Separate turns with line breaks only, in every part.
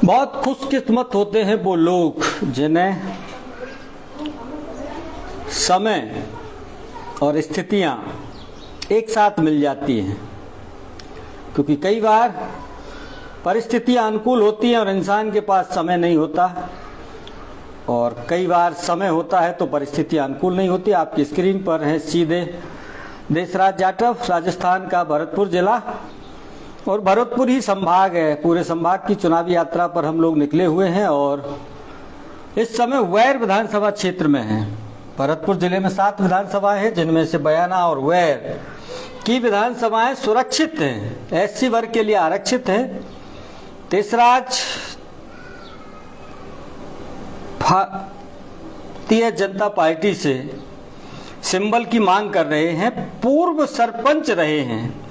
बहुत खुशकिस्मत होते हैं वो लोग जिन्हें समय और स्थितियां एक साथ मिल जाती हैं, क्योंकि कई बार परिस्थितियां अनुकूल होती हैं और इंसान के पास समय नहीं होता, और कई बार समय होता है तो परिस्थितियां अनुकूल नहीं होती। आपकी स्क्रीन पर है सीधे देशराज जाटव, राजस्थान का भरतपुर जिला, और भरतपुर ही संभाग है। पूरे संभाग की चुनावी यात्रा पर हम लोग निकले हुए हैं और इस समय वैर विधानसभा क्षेत्र में हैं। भरतपुर जिले में 7 विधानसभाएं हैं, जिनमें से बयाना और वैर की विधानसभाएं सुरक्षित हैं, एससी वर्ग के लिए आरक्षित हैं। देशराज भारतीय जनता पार्टी से सिंबल की मांग कर रहे हैं, पूर्व सरपंच रहे हैं।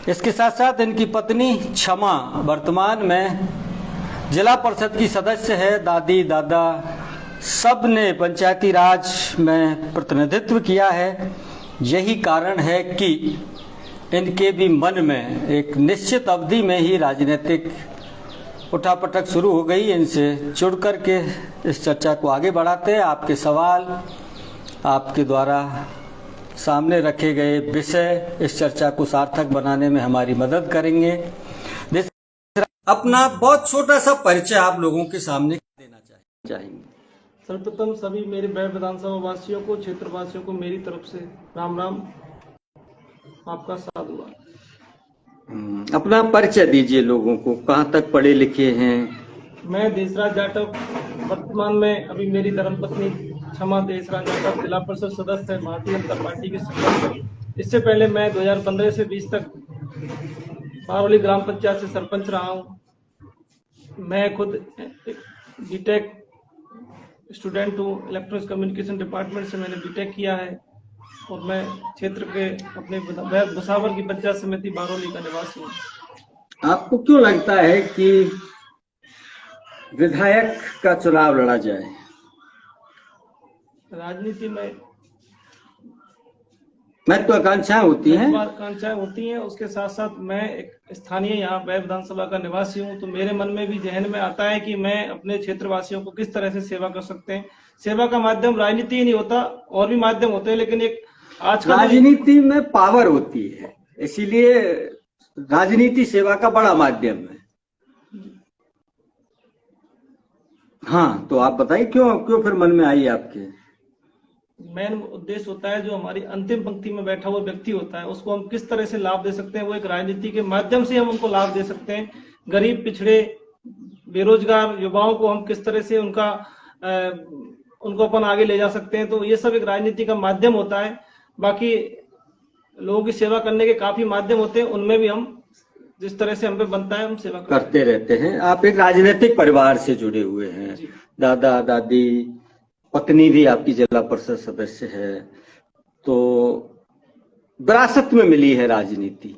इसके साथ साथ इनकी पत्नी क्षमा वर्तमान में जिला परिषद की सदस्य है। दादी दादा सब ने पंचायती राज में प्रतिनिधित्व किया है। यही कारण है कि इनके भी मन में एक निश्चित अवधि में ही राजनीतिक उठापटक शुरू हो गई। इनसे जुड़ करके इस चर्चा को आगे बढ़ाते हैं। आपके सवाल, आपके द्वारा सामने रखे गए विषय इस चर्चा को सार्थक बनाने में हमारी मदद करेंगे। अपना बहुत छोटा सा परिचय आप लोगों के सामने देना चाहेंगे।
सर्वप्रथम सभी मेरे बैर विधानसभा वासियों को, क्षेत्र वासियों को मेरी तरफ से राम राम, आपका साधुवाद।
अपना परिचय दीजिए लोगों को, कहाँ तक पढ़े लिखे हैं?
मैं देशराज जाटव, वर्तमान में अभी मेरी धर्मपत्नी क्षमा देशराज जाटव जिला परिषद सदस्य है, भारतीय जनता पार्टी के सदस्य। इससे पहले मैं 2015 से 20 तक बारौली ग्राम पंचायत से सरपंच रहा हूँ। मैं खुद बीटेक स्टूडेंट हूँ, इलेक्ट्रॉनिक्स कम्युनिकेशन डिपार्टमेंट से मैंने बीटेक किया है, और मैं क्षेत्र के अपने भुसावर की पंचायत समिति बारौली का निवासी हूँ।
आपको क्यों लगता है कि विधायक का चुनाव लड़ा जाए?
राजनीति में
महत्वाकांक्षाएं होती हैं।
महत्वाकांक्षाएं होती हैं। उसके साथ साथ मैं एक स्थानीय यहाँ बैर विधानसभा का निवासी हूँ, तो मेरे मन में भी जहन में आता है कि मैं अपने क्षेत्र वासियों को किस तरह से सेवा कर सकते हैं। सेवा का माध्यम राजनीति ही नहीं होता, और भी माध्यम होते हैं, लेकिन एक आज
राजनीति में पावर होती है, इसीलिए राजनीति सेवा का बड़ा माध्यम है। हाँ, तो आप बताइए क्यों फिर मन में आई आपके?
मेन उद्देश्य होता है, जो हमारी अंतिम पंक्ति में बैठा हुआ व्यक्ति होता है उसको हम किस तरह से लाभ दे सकते हैं, वो एक राजनीति के माध्यम से हम उनको लाभ दे सकते हैं। गरीब, पिछड़े, बेरोजगार युवाओं को हम किस तरह से उनको अपन आगे ले जा सकते हैं, तो ये सब एक राजनीति का माध्यम होता है। बाकी लोगों की सेवा करने के काफी माध्यम होते हैं, उनमें भी हम जिस तरह से हम पे बनता है हम सेवा करते रहते हैं। आप एक राजनीतिक परिवार से जुड़े हुए हैं, दादा दादी, पत्नी भी आपकी जिला परिषद सदस्य है, तो विरासत में मिली है राजनीति।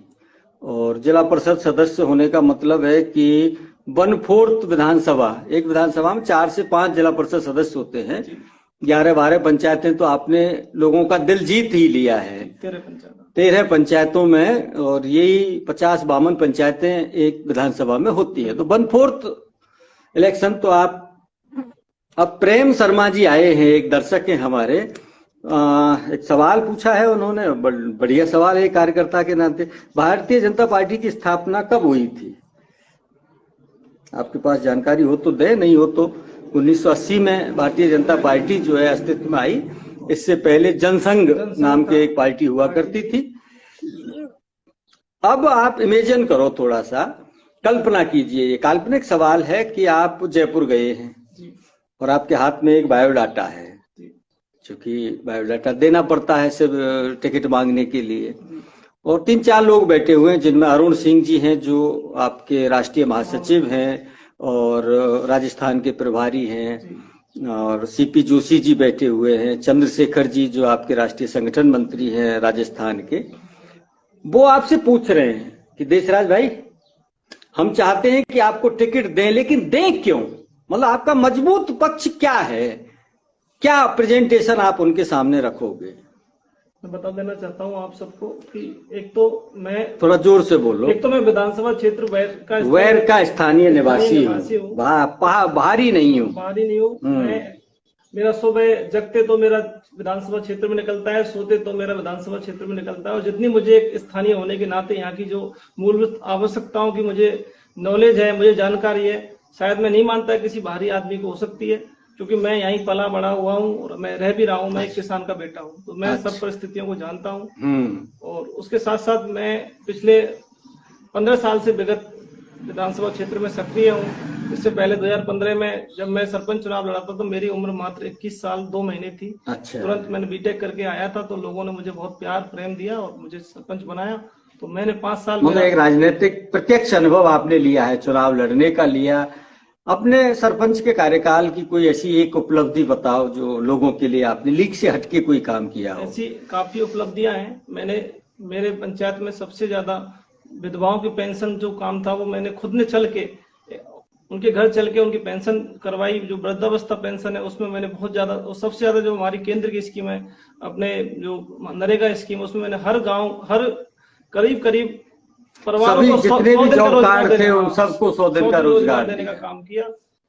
और जिला परिषद सदस्य होने का मतलब है कि 1/4 विधानसभा, एक विधानसभा में 4 से 5 जिला परिषद सदस्य होते हैं। 11-12 पंचायतें तो आपने लोगों का दिल जीत ही लिया है। 13 पंचायतों में, और यही 50-52 पंचायतें एक विधानसभा में होती है, तो 1/4 इलेक्शन तो आप। अब प्रेम शर्मा जी आए हैं, एक दर्शक हैं हमारे, एक सवाल पूछा है उन्होंने, बढ़िया सवाल है कार्यकर्ता के नाते। भारतीय जनता पार्टी की स्थापना कब हुई थी? आपके पास जानकारी हो तो दे, नहीं हो तो 1980 में भारतीय जनता पार्टी जो है अस्तित्व में आई। इससे पहले जनसंघ नाम की एक पार्टी हुआ करती थी। अब आप इमेजिन करो, थोड़ा सा कल्पना कीजिए, ये काल्पनिक सवाल है कि आप जयपुर गए हैं और आपके हाथ में एक बायोडाटा है, क्योंकि बायोडाटा देना पड़ता है सिर्फ टिकट मांगने के लिए, और 3-4 लोग बैठे हुए हैं, जिनमें अरुण सिंह जी हैं जो आपके राष्ट्रीय महासचिव हैं और राजस्थान के प्रभारी हैं, और सीपी जोशी जी बैठे हुए हैं, चंद्रशेखर जी जो आपके राष्ट्रीय संगठन मंत्री हैं राजस्थान के। वो आपसे पूछ रहे हैं कि देशराज भाई, हम चाहते हैं कि आपको टिकट दें, लेकिन दें क्यों? मतलब आपका मजबूत पक्ष क्या है, क्या प्रेजेंटेशन आप उनके सामने रखोगे? मैं बता देना चाहता हूँ आप सबको कि एक तो मैं
थोड़ा जोर से बोलो।
एक तो मैं विधानसभा क्षेत्र
वैर का स्थानीय निवासी हूँ,
हूँ,
बाहरी नहीं हूँ।
बाहरी नहीं हूँ मैं। मेरा सुबह जगते तो मेरा विधानसभा क्षेत्र में निकलता है, सोते तो मेरा विधानसभा क्षेत्र में निकलता है। और जितनी मुझे एक स्थानीय होने के नाते यहाँ की जो मूलभूत आवश्यकताओं की मुझे नॉलेज है, मुझे जानकारी है, शायद मैं नहीं मानता किसी बाहरी आदमी को हो सकती है, क्योंकि मैं यहीं पला बड़ा हुआ हूँ और मैं रह भी रहा हूँ। मैं एक किसान का बेटा हूँ, तो मैं सब परिस्थितियों को जानता हूँ। और उसके साथ साथ मैं पिछले 15 साल से विगत विधानसभा क्षेत्र में सक्रिय हूँ। इससे पहले 2015 में जब मैं सरपंच चुनाव लड़ा था तो मेरी उम्र मात्र 21 साल 2 महीने थी।
अच्छा।
तुरंत मैंने बीटेक करके आया था, तो लोगों ने मुझे बहुत प्यार प्रेम दिया और मुझे सरपंच बनाया। तो मैंने 5 साल
मतलब एक राजनीतिक प्रत्यक्ष अनुभव आपने लिया है, चुनाव लड़ने का लिया। अपने सरपंच के कार्यकाल की कोई ऐसी एक उपलब्धि बताओ जो लोगों के लिए आपने लीक से हटके कोई काम किया हो।
ऐसी काफी उपलब्धियां हैं। मैंने मेरे पंचायत में सबसे ज्यादा विधवाओं की पेंशन जो काम था वो मैंने खुद ने चल के उनके घर चल के उनकी पेंशन करवाई। जो वृद्धावस्था पेंशन है उसमें मैंने बहुत ज्यादा, और सबसे ज्यादा जो हमारी केंद्र की स्कीम है, अपने जो नरेगा स्कीम, उसमें मैंने हर गांव, हर करीब करीब परिवारों को
जितने भी जॉब कार्ड थे उन सबको 100 दिन का रोजगार
देने का काम किया।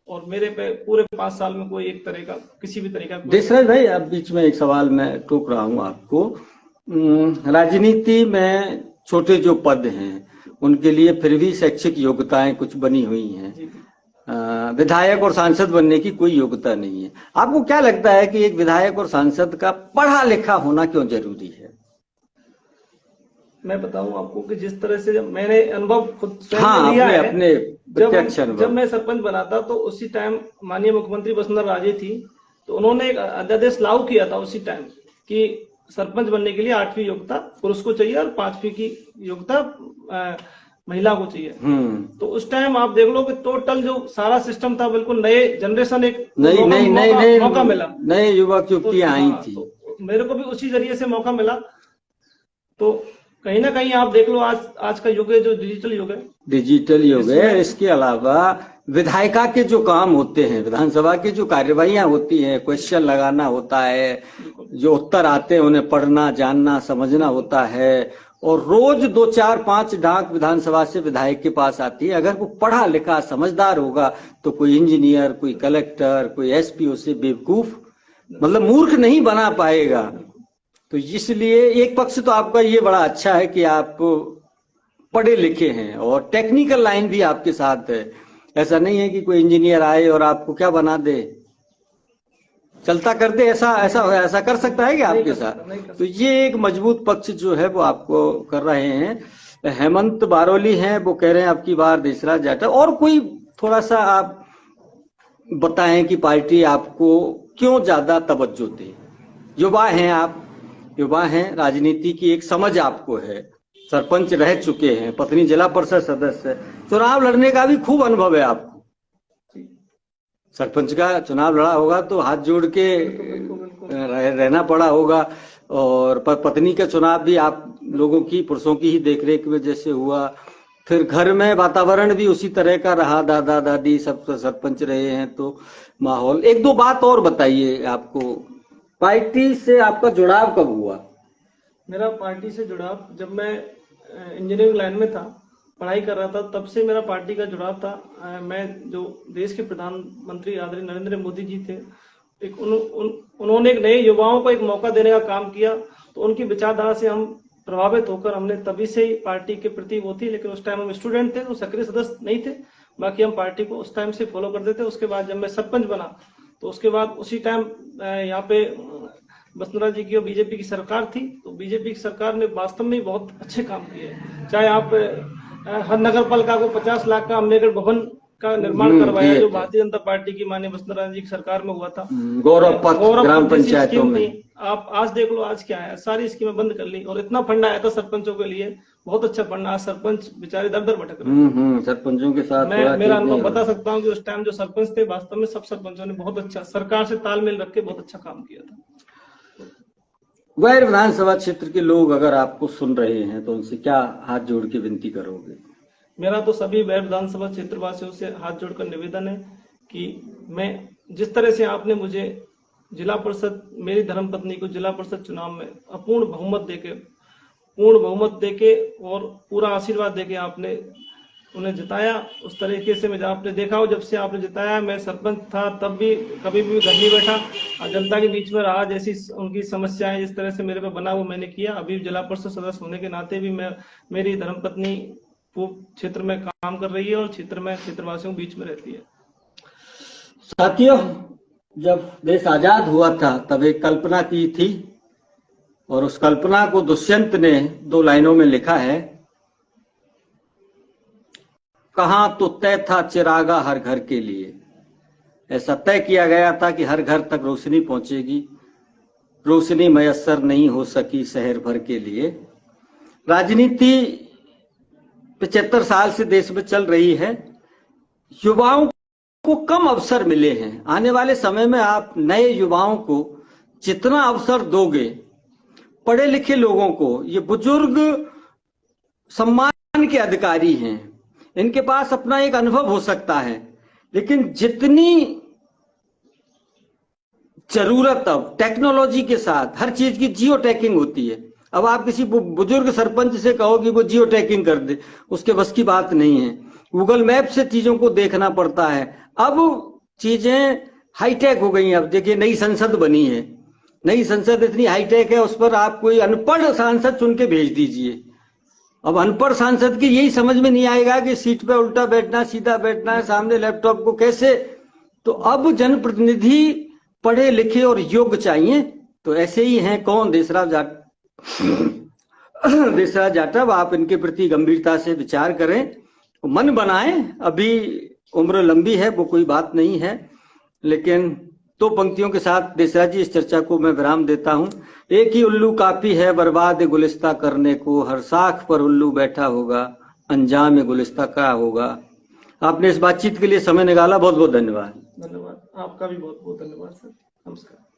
और मेरे पे पूरे 5 साल में कोई एक तरह का किसी भी तरह का।
देशराज भाई, अब बीच में एक सवाल मैं टोक रहा हूँ आपको। राजनीति में छोटे जो पद हैं उनके लिए फिर भी शैक्षिक योग्यताएं कुछ बनी हुई हैं। विधायक और सांसद बनने की कोई योग्यता नहीं है। आपको क्या लगता है कि एक विधायक और सांसद का पढ़ा लिखा होना क्यों जरूरी है?
मैं बताऊं आपको कि जिस तरह से जब मैंने अनुभव खुद
स्वयं लिया है, अपने
जब मैं सरपंच बना था तो उसी टाइम माननीय मुख्यमंत्री वसुंधरा राजे थी, तो उन्होंने एक अध्यादेश लागू किया था उसी टाइम कि सरपंच बनने के लिए 8वीं योग्यता पुरुष को चाहिए और 5वीं की योग्यता महिला को चाहिए। तो उस टाइम आप देख लो कि टोटल जो सारा सिस्टम था, बिल्कुल नए जनरेशन, एक मौका मिला, नए युवक युवतियां आई थी। तो मेरे को भी उसी जरिए से मौका मिला। तो कहीं ना कहीं आप देख लो आज का युग है जो डिजिटल युग है।
इसके अलावा विधायिका के जो काम होते हैं, विधानसभा की जो कार्यवाहियां होती हैं, क्वेश्चन लगाना होता है, जो उत्तर आते हैं उन्हें पढ़ना, जानना, समझना होता है, और रोज 2, 4, 5 डाक विधानसभा से विधायक के पास आती है। अगर वो पढ़ा लिखा समझदार होगा तो कोई इंजीनियर, कोई कलेक्टर, कोई एसपी उसे बेवकूफ, मतलब मूर्ख नहीं बना पाएगा। तो इसलिए एक पक्ष तो आपका ये बड़ा अच्छा है कि आप पढ़े लिखे हैं और टेक्निकल लाइन भी आपके साथ है। ऐसा नहीं है कि कोई इंजीनियर आए और आपको क्या बना दे, चलता कर दे, ऐसा कर सकता है क्या आपके साथ? तो ये एक मजबूत पक्ष जो है वो आपको कर रहे हैं। हेमंत बारोली हैं, वो कह रहे हैं अब की बार देशराज जाटव। और कोई थोड़ा सा आप बताएं कि पार्टी आपको क्यों ज्यादा तवज्जो दे? युवा हैं आप, युवा हैं, राजनीति की एक समझ आपको है, सरपंच रह चुके हैं, पत्नी जिला परिषद सदस्य, चुनाव लड़ने का भी खूब अनुभव है आपको। सरपंच का चुनाव लड़ा होगा तो हाथ जोड़ के रहना पड़ा होगा, और पत्नी का चुनाव भी आप लोगों की, पुरुषों की ही देखरेख में जैसे हुआ। फिर घर में वातावरण भी उसी तरह का रहा, दादा दादी सब सरपंच रहे हैं, तो माहौल। एक दो बात और बताइए, आपको पार्टी से आपका जुड़ाव कब हुआ?
मेरा पार्टी से जुड़ाव जब मैं इंजीनियरिंग लाइन में था, पढ़ाई कर रहा था, तब से मेरा पार्टी का जुड़ाव था। मैं जो देश के प्रधानमंत्री आदरणीय नरेंद्र मोदी जी थे, उन्होंने एक नए युवाओं को एक मौका देने का काम किया, तो उनकी विचारधारा से हम प्रभावित होकर हमने तभी से ही पार्टी के प्रति वो थी। लेकिन उस टाइम हम स्टूडेंट थे तो सक्रिय सदस्य नहीं थे, बाकी हम पार्टी को उस टाइम से फॉलो करते थे। उसके बाद जब मैं सरपंच बना तो उसके बाद उसी टाइम यहाँ पे वसुंधरा जी की और बीजेपी की सरकार थी, तो बीजेपी की सरकार ने वास्तव में बहुत अच्छे काम किए। चाहे आप हर नगर पालिका को 50 लाख का अम्बेडकर भवन का निर्माण करवाया, जो भारतीय जनता पार्टी की माननीय वसुंधरा जी की सरकार में हुआ था। गौरव ग्राम पंचायतों में आप आज देख लो, आज क्या है, सारी स्कीमें बंद कर ली, और इतना फंड आया था सरपंचों के लिए, बहुत अच्छा फंड। आज सरपंच बेचारे दर दर भटक रहे हैं। सरपंचों के साथ मैं मेरा अनुभव बता सकता हूँ कि उस टाइम जो सरपंच थे, वास्तव में सब सरपंचों ने बहुत अच्छा सरकार से तालमेल रख के बहुत अच्छा काम किया था।
वैर विधानसभा क्षेत्र के लोग अगर आपको सुन रहे हैं तो उनसे क्या हाथ जोड़ के विनती करोगे?
मेरा तो सभी वैर विधानसभा क्षेत्र वासियों से हाथ जोड़कर निवेदन है कि मैं जिस तरह से आपने मुझे जिला परिषद, मेरी धर्मपत्नी को जिला परिषद चुनाव में पूर्ण बहुमत देके और पूरा आशीर्वाद देके आपने उन्हें जिताया। उस तरीके से मैं आपने देखा हो, जब से आपने जिताया, मैं सरपंच था तब भी कभी भी घर नहीं बैठा और जनता के बीच में रहा। जैसी उनकी समस्याएं जिस तरह से मेरे पे बना वो मैंने किया। अभी जिला परिषद सदस्य होने के नाते भी मेरी धर्मपत्नी वो क्षेत्र में काम कर रही है और क्षेत्रवासियों के बीच में रहती है।
साथियों, जब देश आजाद हुआ था तब एक कल्पना की थी और उस कल्पना को दुष्यंत ने 2 लाइनों में लिखा है। कहां तो तय था चिरागा हर घर के लिए, ऐसा तय किया गया था कि हर घर तक रोशनी पहुंचेगी, रोशनी मयस्सर नहीं हो सकी शहर भर के लिए। राजनीति 75 साल से देश में चल रही है, युवाओं को कम अवसर मिले हैं। आने वाले समय में आप नए युवाओं को जितना अवसर दोगे, पढ़े लिखे लोगों को, ये बुजुर्ग सम्मान के अधिकारी हैं, इनके पास अपना एक अनुभव हो सकता है, लेकिन जितनी जरूरत अब टेक्नोलॉजी के साथ हर चीज की जियो टैगिंग होती है। अब आप किसी बुजुर्ग सरपंच से कहो कि वो जियो टैगिंग कर दे, उसके बस की बात नहीं है। गूगल मैप से चीजों को देखना पड़ता है। अब चीजें हाईटेक हो गई हैं। अब देखिए नई संसद बनी है, नई संसद इतनी हाईटेक है, उस पर आप कोई अनपढ़ सांसद चुन के भेज दीजिए। अब अनपढ़ सांसद की यही समझ में नहीं आएगा कि सीट पे उल्टा बैठना, सीधा बैठना है, सामने लैपटॉप को कैसे। तो अब जनप्रतिनिधि पढ़े लिखे और योग्य चाहिए। तो ऐसे ही हैं कौन, देशराज जाटव। आप इनके प्रति गंभीरता से विचार करें, मन बनाएं। अभी उम्र लंबी है, वो कोई बात नहीं है, लेकिन 2 पंक्तियों के साथ देशराज जी इस चर्चा को मैं विराम देता हूं। एक ही उल्लू काफी है बर्बाद गुलिस्ता करने को, हर साख पर उल्लू बैठा होगा, अंजाम गुलिस्ता क्या होगा। आपने इस बातचीत के लिए समय निकाला, बहुत बहुत धन्यवाद।
धन्यवाद, आपका भी बहुत बहुत धन्यवाद सर। नमस्कार।